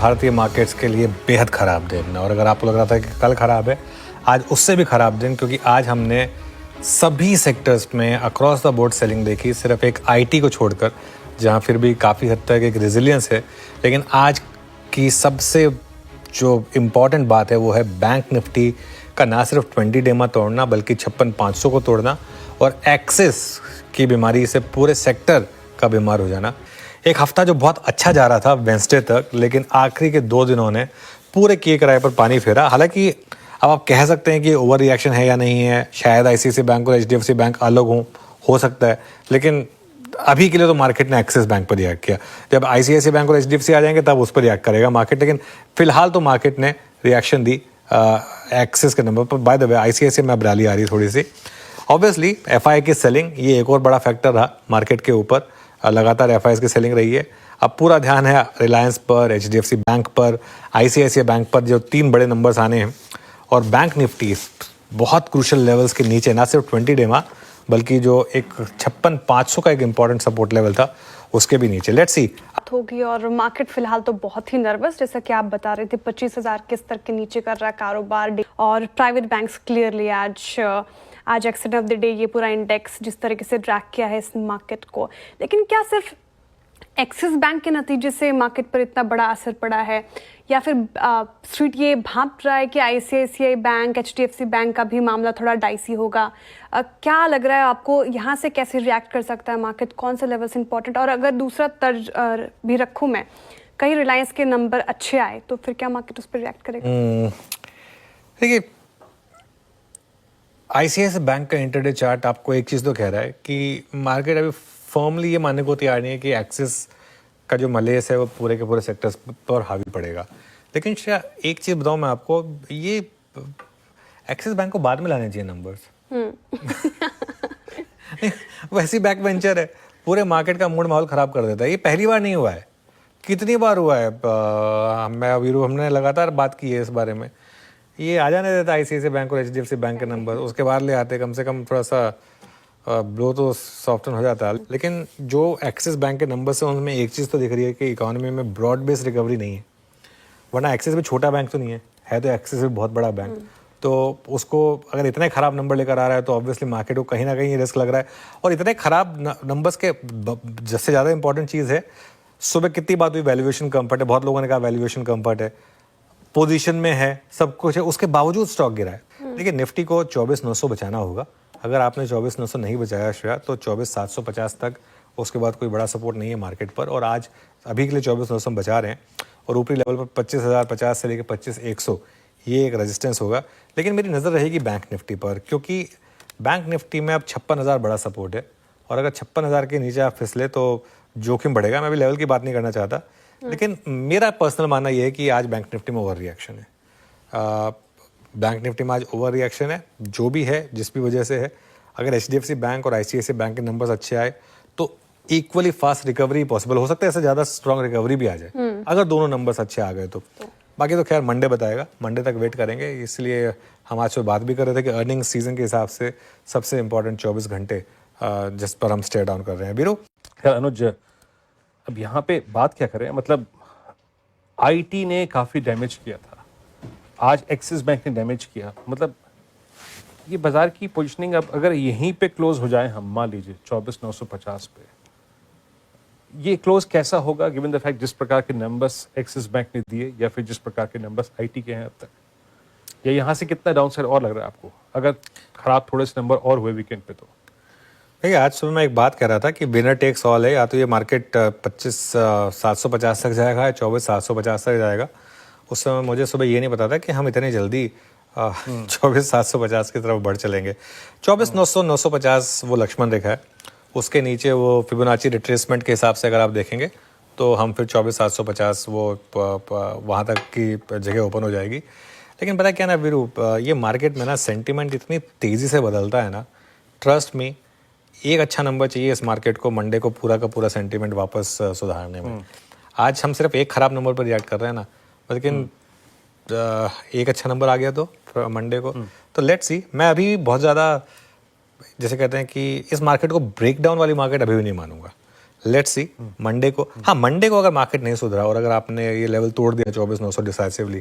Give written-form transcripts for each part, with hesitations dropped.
भारतीय मार्केट्स के लिए बेहद ख़राब दिन, और अगर आपको लग रहा था कि कल ख़राब है, आज उससे भी ख़राब दिन, क्योंकि आज हमने सभी सेक्टर्स में अक्रॉस द बोर्ड सेलिंग देखी, सिर्फ एक आईटी को छोड़कर, जहां फिर भी काफ़ी हद तक एक रेजिलियंस है। लेकिन आज की सबसे जो इम्पॉर्टेंट बात है वो है बैंक निफ्टी का ना सिर्फ 20 डेमा तोड़ना बल्कि 56,500 को तोड़ना, और एक्सिस की बीमारी से पूरे सेक्टर का बीमार हो जाना। एक हफ्ता जो बहुत अच्छा जा रहा था वेंसडे तक, लेकिन आखिरी के 2 दिनों ने पूरे किए किराए पर पानी फेरा। हालांकि अब आप कह सकते हैं कि ओवर रिएक्शन है या नहीं है, शायद आईसीआईसीआई बैंक और एचडीएफसी बैंक अलग हो सकता है, लेकिन अभी के लिए तो मार्केट ने एक्सिस बैंक पर रिएक्ट किया। जब आईसीआईसीआई बैंक और एचडीएफसी आ जाएंगे तब उस पर रिएक्ट करेगा मार्केट, लेकिन फिलहाल तो मार्केट ने रिएक्शन दी एक्सिस के नंबर पर। बाय द वे आईसीआईसीआई में अब रैली आ रही थोड़ी सी। ऑब्वियसली एफआई की सेलिंग ये एक और बड़ा फैक्टर रहा मार्केट के ऊपर, लगातार एफआईएस की सेलिंग रही है। अब पूरा ध्यान है रिलायंस पर, एचडीएफसी बैंक पर, आईसीआईसीआई बैंक पर, जो 3 बड़े नंबर्स आने हैं। और बैंक निफ्टी बहुत क्रूशल लेवल्स के नीचे, ना सिर्फ 20 डेमा बल्कि जो एक 56,500 का एक इंपॉर्टेंट सपोर्ट लेवल था उसके भी नीचे। लेट्स सी होगी। और मार्केट फिलहाल तो बहुत ही नर्वस, जैसा कि आप बता रहे थे, 25,000 के स्तर के नीचे कर रहा है कारोबार। और प्राइवेट बैंक्स क्लियरली आज एक्सेट ऑफ द डे ये पूरा इंडेक्स जिस तरीके से ट्रैक किया है इस मार्केट को। लेकिन क्या सिर्फ एक्सिस बैंक के नतीजे से मार्केट पर इतना बड़ा असर पड़ा है, या फिर स्ट्रीट ये भांप रहा है कि आईसीआईसीआई बैंक, एचडीएफसी बैंक का भी मामला थोड़ा डाइसी होगा? क्या लग रहा है आपको, यहाँ से कैसे रिएक्ट कर सकता है मार्केट, कौन से लेवल्स इंपॉर्टेंट? और अगर दूसरा तर्ज भी रखूँ मैं, कहीं रिलायंस के नंबर अच्छे आए तो फिर क्या मार्केट उस पर रिएक्ट करेगा? देखिए, आईसीआईसीआई बैंक का इंटरडे चार्ट आपको एक चीज़ तो कह रहा है कि मार्केट अभी फर्मली ये मानने को तैयार नहीं है कि एक्सिस का जो मलेस है वो पूरे के पूरे सेक्टर्स पर हावी पड़ेगा। लेकिन एक चीज़ बताऊं मैं आपको, ये एक्सिस बैंक को बाद में लाने चाहिए नंबर्स। वैसी बैक वेंचर है, पूरे मार्केट का मूड माहौल ख़राब कर देता है। ये पहली बार नहीं हुआ है, कितनी बार हुआ है। हमने लगातार बात की है इस बारे में। ये आ जाने देता आईसीआईसीआई बैंक और एचडीएफसी बैंक के नंबर, उसके बाद ले आते, कम से कम थोड़ा सा ब्लो तो सॉफ्टन हो जाता है। लेकिन जो एक्सिस बैंक के नंबर से उनमें एक चीज़ तो दिख रही है कि इकोनॉमी में ब्रॉड बेस्ड रिकवरी नहीं है। वरना एक्सिस भी छोटा बैंक तो नहीं है तो एक्सिस भी बहुत बड़ा बैंक। तो उसको अगर इतने ख़राब नंबर लेकर आ रहा है तो ऑब्वियसली मार्केट को कहीं ना कहीं रिस्क लग रहा है। और इतने ख़राब नंबर्स के जिससे ज़्यादा इंपॉर्टेंट चीज़ है, सुबह कितनी बात हुई वैल्यूएशन कंफर्ट है, बहुत लोगों ने कहा वैल्यूएशन कंफर्ट है, पोजीशन में है, सब कुछ है, उसके बावजूद स्टॉक गिरा है। देखिए, निफ्टी को 24,900 बचाना होगा। अगर आपने 24,900 नहीं बचाया श्रेया तो 24,750 तक, उसके बाद कोई बड़ा सपोर्ट नहीं है मार्केट पर। और आज अभी के लिए 24,900 बचा रहे हैं, और ऊपरी लेवल पर 25,050 से लेकर 25,100 ये एक रेजिस्टेंस होगा। लेकिन मेरी नज़र रहेगी बैंक निफ्टी पर, क्योंकि बैंक निफ्टी में अब 56,000 बड़ा सपोर्ट है, और अगर 56,000 के नीचे आप फिसले तो जोखिम बढ़ेगा। मैं अभी लेवल की बात नहीं करना चाहता, लेकिन मेरा पर्सनल मानना यह है कि आज बैंक निफ्टी में ओवर रिएक्शन है। बैंक निफ्टी में आज ओवर रिएक्शन है, जो भी है, जिस भी वजह से है। अगर एचडीएफसी बैंक और आईसीआईसीआई बैंक के नंबर्स अच्छे आए तो इक्वली फास्ट रिकवरी पॉसिबल हो सकता है, इससे ज़्यादा स्ट्रॉन्ग रिकवरी भी आ जाए अगर दोनों नंबर्स अच्छे आ गए तो। बाकी तो खैर मंडे बताएगा, मंडे तक वेट करेंगे। इसलिए हम आज सुबह बात भी कर रहे थे कि अर्निंग सीजन के हिसाब से सबसे इंपॉर्टेंट 24 घंटे जिस पर हम स्टे डाउन कर रहे हैं। बीरू, अनुज, अब यहाँ पे बात क्या करें, मतलब आईटी ने काफ़ी डैमेज किया था, आज एक्सिस बैंक ने डैमेज किया। मतलब ये बाजार की पोजीशनिंग अब अगर यहीं पे क्लोज हो जाए, हम मान लीजिए 24,950 पे, ये क्लोज कैसा होगा गिवन द फैक्ट जिस प्रकार के नंबर्स एक्सिस बैंक ने दिए, या फिर जिस प्रकार के नंबर्स आईटी के हैं अब तक, या यहाँ से कितना डाउन साइड और लग रहा है आपको अगर खराब थोड़े से नंबर और हुए वीकेंड पे? तो देखिए, आज सुबह मैं एक बात कह रहा था कि विनर टेक्स ऑल है। या तो ये मार्केट 25,750 तक जाएगा या 24,750 तक जाएगा। उस समय मुझे सुबह ये नहीं पता था कि हम इतनी जल्दी 24,750 की तरफ बढ़ चलेंगे। 24,900 950 वो लक्ष्मण रेखा है, उसके नीचे वो फिबोनाची रिट्रेसमेंट के हिसाब से अगर आप देखेंगे तो हम फिर 24,750 वो वहाँ तक की जगह ओपन हो जाएगी। लेकिन पता क्या ना वीरू, ये मार्केट में ना सेंटिमेंट इतनी तेज़ी से बदलता है ना, ट्रस्ट मी, एक अच्छा नंबर चाहिए इस मार्केट को मंडे को पूरा का पूरा सेंटिमेंट वापस सुधारने में। आज हम सिर्फ एक खराब नंबर पर रिएक्ट कर रहे हैं ना, लेकिन एक अच्छा नंबर आ गया तो मंडे को, तो लेट्स सी। मैं अभी बहुत ज़्यादा, जैसे कहते हैं कि इस मार्केट को ब्रेक डाउन वाली मार्केट अभी भी नहीं मानूंगा। लेट्स सी मंडे को, हाँ मंडे को अगर मार्केट नहीं सुधरा और अगर आपने ये लेवल तोड़ दिया 24,900 डिसाइसिवली,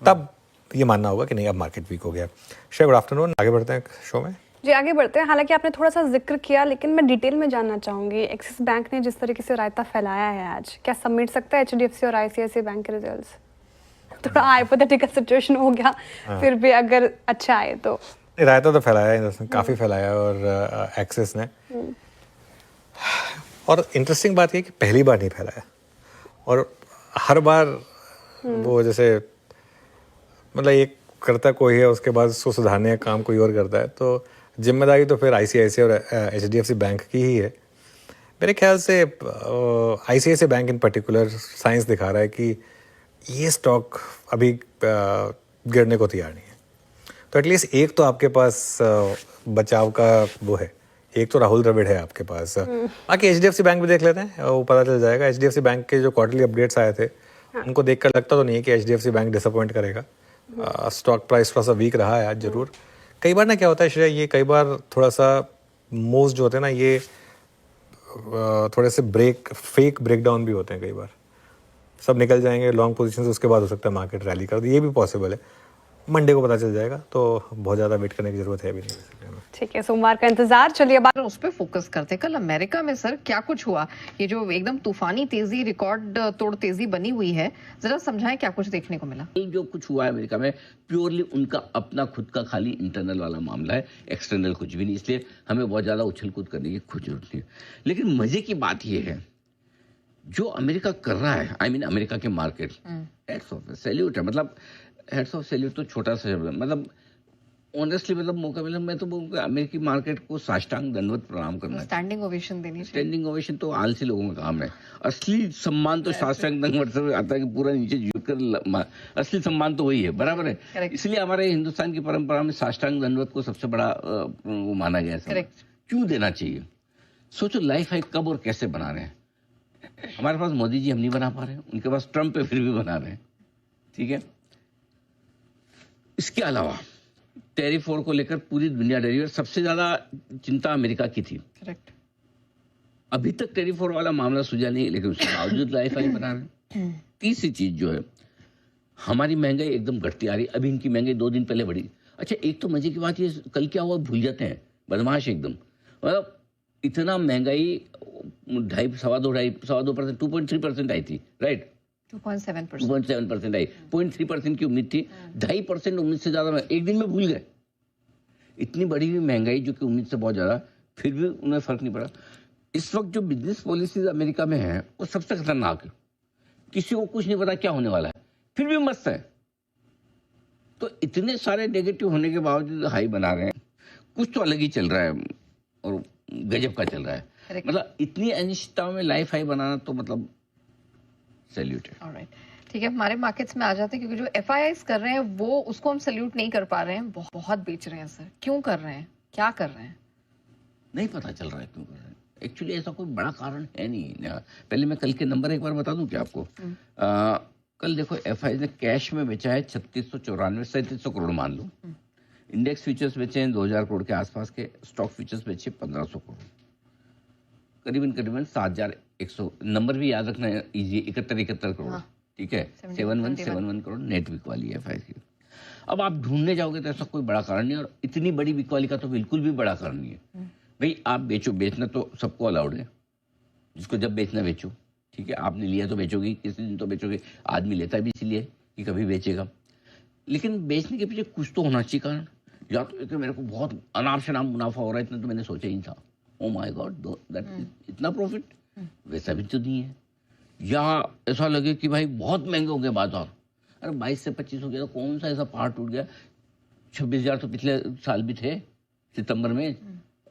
तब ये मानना होगा कि नहीं अब मार्केट वीक हो गया। श्रेया, गुड आफ्टरनून, आगे बढ़ते हैं शो में। जी आगे बढ़ते हैं। हालांकि आपने थोड़ा सा जिक्र किया, लेकिन मैं डिटेल में जानना चाहूंगी, एक्सिस बैंक ने जिस तरीके से रायता फैलाया है आज, क्या समेट सकता है एचडीएफसी और आईसीआईसीआई बैंक के रिजल्ट्स? थोड़ा हाइपोथेटिकल सिचुएशन हो गया, फिर भी अगर अच्छा आए तो। रायता तो फैलाया है, काफी फैलाया और एक्सिस ने, और इंटरेस्टिंग बात ये कि पहली बार नहीं फैलाया, और हर बार वो जैसे मतलब एक करता कोई है, उसके बाद उसको सुधारने का काम कोई और करता है, तो जिम्मेदारी तो फिर आईसीआईसीआई और एचडीएफसी बैंक की ही है। मेरे ख्याल से आईसीआईसीआई बैंक इन पर्टिकुलर साइंस दिखा रहा है कि ये स्टॉक अभी गिरने को तैयार नहीं है, तो एटलीस्ट एक तो आपके पास बचाव का वो है, एक तो राहुल द्रविड़ है आपके पास। बाकी एचडीएफसी बैंक भी देख लेते हैं, वो पता चल जाएगा। एचडीएफसी बैंक के जो क्वार्टरली अपडेट्स आए थे, उनको देखकर लगता तो नहीं है कि एचडीएफसी बैंक डिसअपॉइंट करेगा। स्टॉक प्राइस थोड़ा सा वीक रहा है आज जरूर। कई बार ना क्या होता है श्रेया, ये कई बार थोड़ा सा मूव्स जो होते हैं ना, ये थोड़े से फेक ब्रेकडाउन भी होते हैं। कई बार सब निकल जाएंगे लॉन्ग पोजीशन से, उसके बाद हो सकता है मार्केट रैली कर दे, ये भी पॉसिबल है। मंडे को पता चल जाएगा, तो बहुत ज़्यादा वेट करने की जरूरत है अभी नहीं। ठीक है, सोमवार का इंतजार। चलिए अब उस पर फोकस करते। कल अमेरिका में सर क्या कुछ हुआ, ये जो एकदम तूफानी तेजी, रिकॉर्ड तोड़ तेजी बनी हुई है, जरा समझाएं क्या कुछ देखने को मिला। जो कुछ हुआ है अमेरिका में, प्योरली उनका अपना खुद का खाली इंटरनल वाला मामला है, एक्सटर्नल कुछ भी नहीं, इसलिए हमें बहुत ज्यादा उछल कूद करने की कुछ जरूरत नहीं है। लेकिन मजे की बात यह है जो अमेरिका कर रहा है, आई मीन अमेरिका के मार्केट, हेड्स ऑफ सैल्यूट है। मतलब हेड्स ऑफ सैल्यूट तो छोटा सा शब्द है, मतलब ऑनेस्टली, मतलब मौका मिला मैं तो अमेरिकी मार्केट को साष्टांग दंडवत प्रणाम करना है। स्टैंडिंग ओवेशन देनी चाहिए। स्टैंडिंग ओवेशन तो आलसी लोगों का काम है। असली सम्मान तो साष्टांग दंडवत से आता है कि पूरा नीचे झुक कर, असली सम्मान तो वही है, बराबर है। इसलिए हमारे हिंदुस्तान की परंपरा में साष्टांग दंडवत को सबसे बड़ा वो माना गया है। क्यों देना चाहिए? सोचो लाइफ हाइक कब और कैसे बना रहे हैं। हमारे पास मोदी जी हम नहीं बना पा रहे हैं, उनके पास ट्रंप पे फिर भी बना रहे हैं, ठीक है। इसके अलावा टैरिफ वॉर को लेकर पूरी दुनिया डरी और सबसे ज्यादा चिंता अमेरिका की थी। करेक्ट। अभी तक टैरिफ वॉर वाला मामला सुलझा नहीं, लेकिन उसके बावजूद लाइफ हाइक बना रहे हैं। तीसरी चीज जो है, हमारी महंगाई एकदम घटती आ रही। अभी इनकी महंगाई 2 दिन पहले बढ़ी। अच्छा, एक तो मजे की बात ये, कल क्या हुआ भूल जाते हैं, बदमाश एकदम। मतलब इतना महंगाई 2.5% 2.3% आई थी, राइट। 2.7% आई, 0.3% की उम्मीद थी, 2.5% उम्मीद से ज्यादा एक दिन में भूल गए। इतनी बड़ी हुई महंगाई जो कि उम्मीद से बहुत ज्यादा, फिर भी उन्हें फर्क नहीं पड़ा। इस वक्त जो बिजनेस पॉलिसीज अमेरिका में है वो सबसे खतरनाक है। किसी को कुछ नहीं पता क्या होने वाला है, फिर भी मस्त है। तो इतने सारे नेगेटिव होने के बावजूद हाई बना रहे हैं, कुछ तो अलग ही चल रहा है और गजब का चल रहा है। मतलब इतनी अनिश्चितताओं में लाइफ हाई बनाना तो मतलब सैल्यूट है। ऑलराइट, ठीक है, हमारे मार्केट्स में आ जाते हैं, क्योंकि जो एफआईआईस कर रहे हैं वो उसको हम सैल्यूट नहीं कर पा रहे हैं, बहुत बेच रहे हैं सर। क्यों कर रहे हैं, क्या कर रहे हैं? नहीं पता चल रहा है क्यों कर रहे हैं। एक्चुअली ऐसा कोई बड़ा कारण है नहीं। पहले मैं कल के नंबर एक बार बता दूं क्या आपको। कल देखो एफआईआई ने कैश में बेचा है 3794 करोड़ मान लो। इंडेक्स फ्यूचर्स बेचे हैं 2000 करोड़ के आसपास के, स्टॉक फ्यूचर्स बेचे 1500 करोड़, करीबन 7100। नंबर भी याद रखना है इजी, 71 करोड़, ठीक है। 7171 करोड़ नेट बिक वाली है एफआईआई की। अब आप ढूंढने जाओगे तो ऐसा कोई बड़ा कारण नहीं, और इतनी बड़ी बिक वाली का तो बिल्कुल भी बड़ा कारण नहीं है। भाई आप बेचो, बेचना तो सबको अलाउड है, जिसको जब बेचना बेचो, ठीक है। आपने लिया तो बेचोगे, किसी दिन तो बेचोगे। आदमी लेता भी इसलिए कि कभी बेचेगा, लेकिन बेचने के पीछे कुछ तो होना चाहिए कारण। या तो मेरे को बहुत अनाप शनाप मुनाफा हो रहा है, इतना तो मैंने सोचा ही नहीं था, ओ माय गॉड इतना प्रॉफिट, वैसा भी तो नहीं है। या ऐसा लगे कि भाई बहुत महंगे हो गए बाजार, अरे 22 से 25 हो गया तो कौन सा ऐसा पहाड़ टूट गया। 26,000 तो पिछले साल भी थे सितंबर में,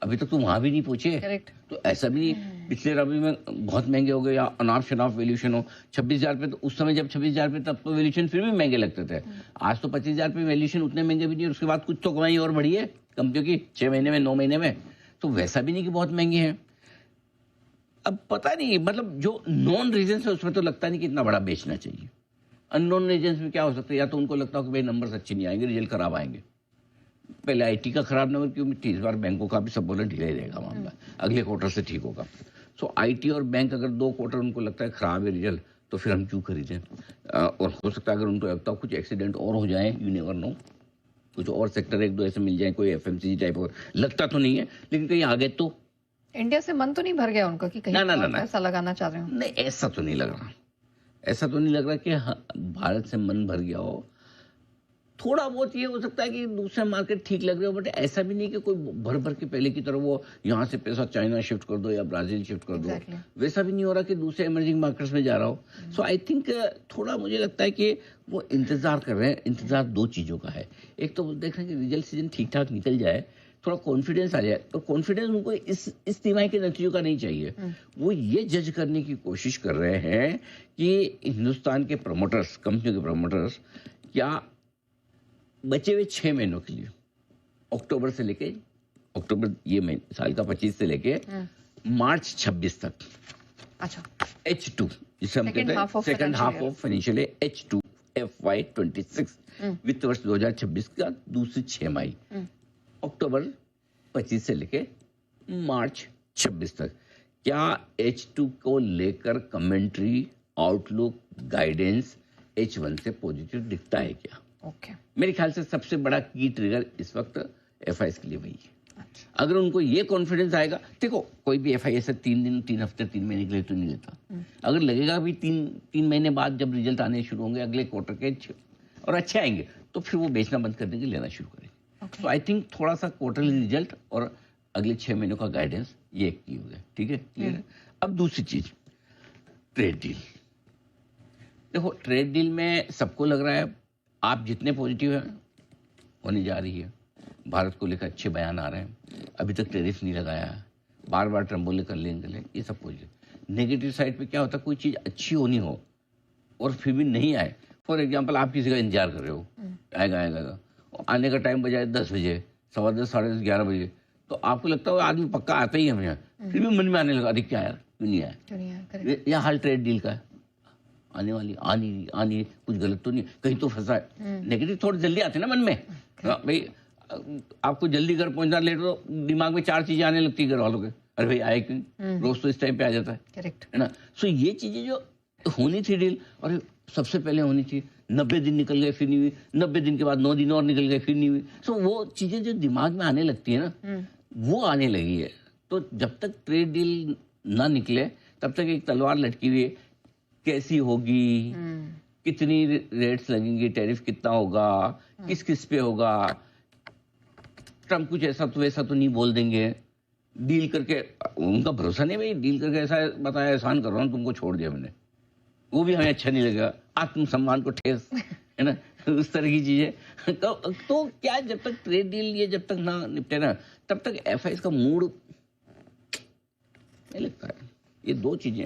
अभी तक तो वहां भी नहीं पहुंचे। करेक्ट। तो ऐसा भी नहीं पिछले रबी में बहुत महंगे हो गए या अनाप शनाप वैल्यूशन हो। 26,000 पे तो उस समय जब 26,000 पे तब तो वैल्यूशन फिर भी महंगे लगते थे। आज तो 25,000 पे वैल्यूशन उतने महंगे भी नहीं, और उसके बाद कुछ तो कमाई और बढ़ी है कंपनियों की 6 महीने में 9 महीने में, तो वैसा भी नहीं कि बहुत महंगे हैं। अब पता नहीं, मतलब जो नॉन रीजन है उसमें तो लगता नहीं कि इतना बड़ा बेचना चाहिए। अननोन रीजन में क्या हो सकता है, या तो उनको लगता हो कि भाई नंबर्स अच्छे नहीं आएंगे, रिजल्ट खराब आएंगे। पहले आईटी का खराब नंबर क्यों थी, इस बार बैंकों का भी सब बोले ढीला ही रहेगा मामला, अगले क्वार्टर से ठीक होगा। सो आईटी और बैंक अगर 2 क्वार्टर उनको लगता है खराब है रिजल्ट, तो फिर हम क्यों खरीदें? और हो सकता है अगर उनको लगता है कुछ एक्सीडेंट और हो जाए, यू नेवर नो, कुछ और सेक्टर 1-2 ऐसे मिल जाए, कोई एफएमसीजी टाइप, और लगता तो नहीं है लेकिन कहीं आगे तो इंडिया से मन तो नहीं भर गया उनका कि कहीं ना, और पैसा लगाना चाह रहे हो? नहीं, ऐसा तो नहीं लग रहा, ऐसा तो नहीं लग रहा कि भारत से मन भर गया हो। थोड़ा बहुत ये हो सकता है कि दूसरा मार्केट ठीक लग रहे हो, बट ऐसा भी नहीं कि कोई भर भर के पहले की तरह वो यहाँ से पैसा चाइना शिफ्ट कर दो या ब्राजील शिफ्ट कर दो, वैसा भी नहीं हो रहा कि दूसरे इमर्जिंग मार्केट्स में जा रहा हो। सो आई थिंक थोड़ा मुझे लगता है कि वो इंतजार कर रहे हैं। इंतजार 2 चीज़ों का है, एक तो देख रहे हैं कि रिजल्ट सीजन ठीक ठाक निकल जाए, थोड़ा कॉन्फिडेंस आ जाए, तो कॉन्फिडेंस उनको इस तिमाही के नतीजों का नहीं चाहिए। वो ये जज करने की कोशिश कर रहे हैं कि हिंदुस्तान के प्रमोटर्स, कंपनियों के प्रमोटर्स, क्या बचे हुए 6 महीनों के लिए, अक्टूबर से लेके अक्टूबर ये महीने साल का 25 से लेके मार्च 26 तक, अच्छा, H2 जिसे हम कहते हैं second half of financial year, H2 FY26 वित्त वर्ष 2026 का दूसरी 6 माही, अक्टूबर 25 से लेके मार्च 26 तक, क्या H2 को लेकर कमेंट्री, आउटलुक, गाइडेंस H1 से पॉजिटिव दिखता है क्या? ओके, मेरे ख्याल से सबसे बड़ा की ट्रिगर इस वक्त एफआईएस के लिए वही है। अगर उनको ये कॉन्फिडेंस आएगा, देखो कोई भी एफआईएस 3 दिन, 3 हफ्ते, 3 महीने के लिए तो नहीं लेता। अगर लगेगा भी 3 महीने बाद जब रिजल्ट आने शुरू होंगे अगले क्वार्टर के और अच्छे आएंगे, तो फिर वो बेचना बंद कर देंगे, लेना शुरू करेंगे। तो आई थिंक थोड़ा सा क्वार्टरली रिजल्ट और अगले 6 महीनों का गाइडेंस, ये एक की हो गया, ठीक है, क्लियर है। अब दूसरी चीज, ट्रेड डील। देखो ट्रेड डील में सबको लग रहा है आप जितने पॉजिटिव हैं होने जा रही है, भारत को लेकर अच्छे बयान आ रहे हैं, अभी तक टैरिफ नहीं लगाया है, बार बार ट्रम्प बोले कर लेंगे, ये सब पॉजिटिव। नेगेटिव साइड पे क्या होता है, कोई चीज़ अच्छी होनी हो और फिर भी नहीं आए, फॉर एग्जाम्पल आप किसी का इंतजार कर रहे हो, आएगा, आने का टाइम बजाय 10 बजे, 10:15, 10:30, 11 बजे, तो आपको लगता है आदमी पक्का आता ही है हमें, फिर भी मन में आने लगा अधिक क्या यार क्यों नहीं आया। यह हाल ट्रेड डील का है, आने वाली आनी कुछ गलत तो नहीं, कहीं तो फंसा है। नेगेटिव थोड़ी जल्दी आते ना मन में, भाई आपको जल्दी घर पहुंचना लेट हो, दिमाग में 4 चीजें आने लगती है घर वालों के, अरे भाई आए क्यों, रोज तो इस टाइम पे आ जाता है, करेक्ट है ना। सो ये चीजें जो होनी थी डील, और सबसे पहले होनी थी, 90 दिन निकल गए फिर नहीं हुई, 90 दिन के बाद 9 दिन और निकल गए फिर नहीं हुई। सो वो चीजें जो दिमाग में आने लगती है ना, वो आने लगी है। तो जब तक ट्रेड डील ना निकले तब तक एक तलवार लटकी हुई है, कैसी होगी, कितनी रेट्स लगेंगी, टैरिफ कितना होगा, किस किस पे होगा, ट्रम्प कुछ ऐसा तो वैसा तो नहीं बोल देंगे, डील करके उनका भरोसा नहीं, भाई डील करके ऐसा बताया, एहसान कर रहा हूँ, तुमको छोड़ दिया मैंने, वो भी हमें अच्छा नहीं लगेगा, आत्मसम्मान को ठेस, है ना, उस तरह की चीजें। तो क्या जब तक ट्रेड डील ये जब तक ना निपटे ना, तब तक एफआईएस का मूड नहीं लगता है। ये 2 चीजें